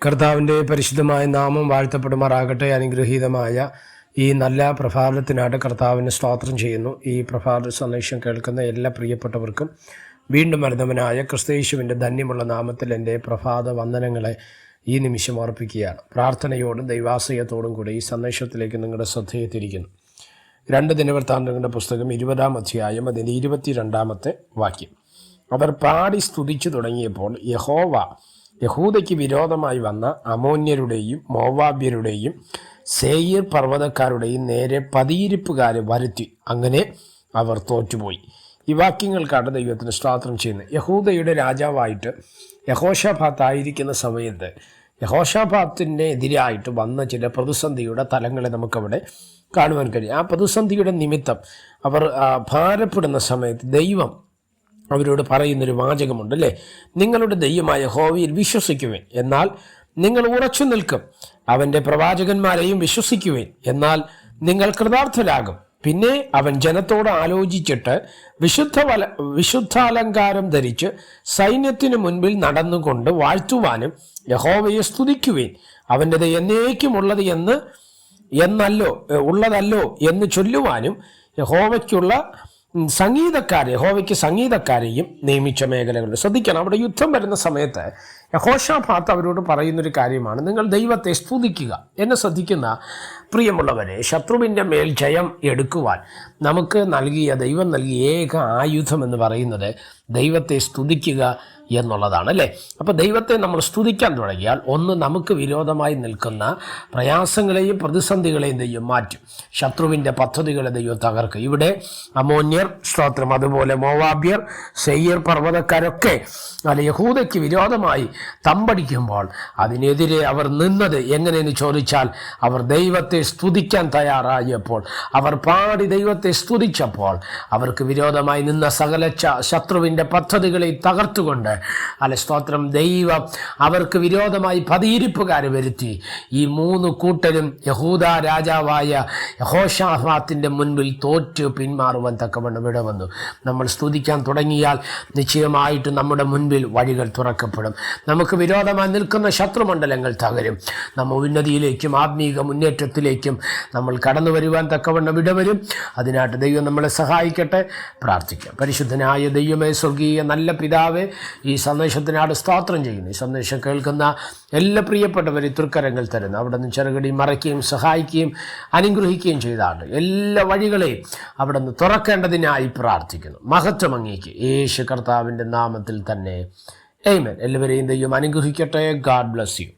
കർത്താവിൻ്റെ പരിശുദ്ധമായ നാമം വാഴ്ത്തപ്പെടുമാറാകട്ടെ. അനുഗ്രഹീതമായ ഈ നല്ല പ്രഭാതത്തിനായിട്ട് കർത്താവിന് സ്തോത്രം ചെയ്യുന്നു. ഈ പ്രഭാത സന്ദേശം കേൾക്കുന്ന എല്ലാ പ്രിയപ്പെട്ടവർക്കും വീണ്ടും വരുന്നവനായ ക്രിസ്തയേശുവിൻ്റെ ധന്യമുള്ള നാമത്തിൽ എൻ്റെ പ്രഭാത വന്ദനങ്ങളെ ഈ നിമിഷം അർപ്പിക്കുകയാണ്. പ്രാർത്ഥനയോടും ദൈവാശ്രയത്തോടും കൂടി ഈ സന്ദേശത്തിലേക്ക് നിങ്ങളുടെ ശ്രദ്ധയെ തിരിക്കുന്നു. 2 ദിനവൃത്താന്തങ്ങളുടെ പുസ്തകം 20-ാം അധ്യായം അതിൻ്റെ 22-ാമത്തെ വാക്യം. അവർ പാടി സ്തുതിച്ചു തുടങ്ങിയപ്പോൾ യഹോവ യഹൂദയ്ക്ക് വിരോധമായി വന്ന അമോന്യരുടെയും മോവാബ്യരുടെയും സേയീർ പർവ്വതക്കാരുടെയും നേരെ പതിയിരിപ്പുകാരെ വരുത്തി. അങ്ങനെ അവർ തോറ്റുപോയി. ഈ വാക്യങ്ങൾക്കാണ് ദൈവത്തിന് സ്തോത്രം ചെയ്യുന്നത്. യഹൂദയുടെ രാജാവായിട്ട് യഹോശാഫാത്ത് ആയിരിക്കുന്ന സമയത്ത് യഹോശാഫാത്തിൻ്റെ എതിരായിട്ട് വന്ന ചില പ്രതിസന്ധിയുടെ തലങ്ങളെ നമുക്കവിടെ കാണുവാൻ കഴിയും. ആ പ്രതിസന്ധിയുടെ നിമിത്തം അവർ ഭാരപ്പെടുന്ന സമയത്ത് ദൈവം അവരോട് പറയുന്നൊരു വാചകമുണ്ട് അല്ലേ, നിങ്ങളുടെ ദൈവമായ യഹോവയിൽ വിശ്വസിക്കുവേൻ, എന്നാൽ നിങ്ങൾ ഉറച്ചു നിൽക്കും. അവൻ്റെ പ്രവാചകന്മാരെയും വിശ്വസിക്കുവേൻ, എന്നാൽ നിങ്ങൾ കൃതാർത്ഥരാകും. പിന്നെ അവൻ ജനത്തോട് ആലോചിച്ചിട്ട് വിശുദ്ധാലങ്കാരം ധരിച്ച് സൈന്യത്തിന് മുൻപിൽ നടന്നുകൊണ്ട് വാഴ്ത്തുവാനും യഹോവയെ സ്തുതിക്കുവേൻ, അവൻ്റെത് എന്നേക്കുമുള്ളത് എന്നല്ലോ ഉള്ളതല്ലോ എന്ന് ചൊല്ലുവാനും യഹോവയ്ക്ക് സംഗീതക്കാരെയും നിയമിച്ച മേഖലകളുണ്ട്. ശ്രദ്ധിക്കണം, അവിടെ യുദ്ധം വരുന്ന സമയത്ത് യഹോശാഫാത്ത് അവരോട് പറയുന്നൊരു കാര്യമാണ്, നിങ്ങൾ ദൈവത്തെ സ്തുതിക്കുക. എന്നെ ശ്രദ്ധിക്കുന്ന പ്രിയമുള്ളവരെ, ശത്രുവിൻ്റെ മേൽ ജയം എടുക്കുവാൻ നമുക്ക് ദൈവം നൽകിയ ഏക ആയുധം എന്ന് പറയുന്നത് ദൈവത്തെ സ്തുതിക്കുക എന്നുള്ളതാണ് അല്ലേ. അപ്പോൾ ദൈവത്തെ നമ്മൾ സ്തുതിക്കാൻ തുടങ്ങിയാൽ ഒന്ന് നമുക്ക് വിരോധമായി നിൽക്കുന്ന പ്രയാസങ്ങളെയും പ്രതിസന്ധികളെയും ദൈവം മാറ്റും. ശത്രുവിൻ്റെ പദ്ധതികളെ ദൈവം തകർക്കും. ഇവിടെ അമോന്യർ സ്തോത്രം, അതുപോലെ മോവാബ്യർ, സെയീർ പർവ്വതക്കാരൊക്കെ യഹൂദയ്ക്ക് വിരോധമായി തമ്പടിക്കുമ്പോൾ അതിനെതിരെ അവർ നിന്നത് എങ്ങനെയെന്ന് ചോദിച്ചാൽ, അവർ ദൈവത്തെ സ്തുതിക്കാൻ തയ്യാറായപ്പോൾ, അവർ പാടി ദൈവത്തെ സ്തുതിച്ചപ്പോൾ അവർക്ക് വിരോധമായി നിന്ന സകല ശത്രുവിൻ്റെ പദ്ധതികളെ തകർത്തുകൊണ്ട് സ്തോത്രം ദൈവം അവർക്ക് വിരോധമായി പതിയിരിപ്പുകാരെ വരുത്തി. ഈ 3 കൂട്ടരും യഹൂദ രാജാവായ യഹോശാഫാത്തിൻ്റെ മുൻപിൽ തോറ്റ് പിന്മാറുവാൻ തക്കവണ്ണം ഇടവന്നു. നമ്മൾ സ്തുതിക്കാൻ തുടങ്ങിയാൽ നിശ്ചയമായിട്ട് നമ്മുടെ മുൻപിൽ വഴികൾ തുറക്കപ്പെടും. നമുക്ക് വിരോധമായി നിൽക്കുന്ന ശത്രുമണ്ഡലങ്ങൾ തകരും. നമ്മൾ ഉന്നതിയിലേക്കും ആത്മീക മുന്നേറ്റത്തിലേക്കും നമ്മൾ കടന്നു വരുവാൻ തക്കവണ്ണം ഇടവരും. അതിനായിട്ട് ദൈവം നമ്മളെ സഹായിക്കട്ടെ. പ്രാർത്ഥിക്കാം. പരിശുദ്ധനായ ദൈവമേ, സ്വർഗീയ നല്ല പിതാവേ, ഈ സന്ദേശത്തിനാട് സ്തോത്രം ചെയ്യുന്നു. ഈ സന്ദേശം കേൾക്കുന്ന എല്ലാ പ്രിയപ്പെട്ടവരെ തൃക്കരങ്ങൾ തരുന്നു. അവിടെ നിന്ന് ചെറുകടി മറയ്ക്കുകയും സഹായിക്കുകയും അനുഗ്രഹിക്കുകയും ചെയ്താണ് എല്ലാ വഴികളെയും അവിടെ നിന്ന് തുറക്കേണ്ടതിനായി പ്രാർത്ഥിക്കുന്നു. മഹത്വം അങ്ങേക്ക് യേശു കർത്താവിൻ്റെ നാമത്തിൽ തന്നെ. ആമേൻ. എല്ലാവരെയും ദൈവം അനുഗ്രഹിക്കട്ടെ. God bless you.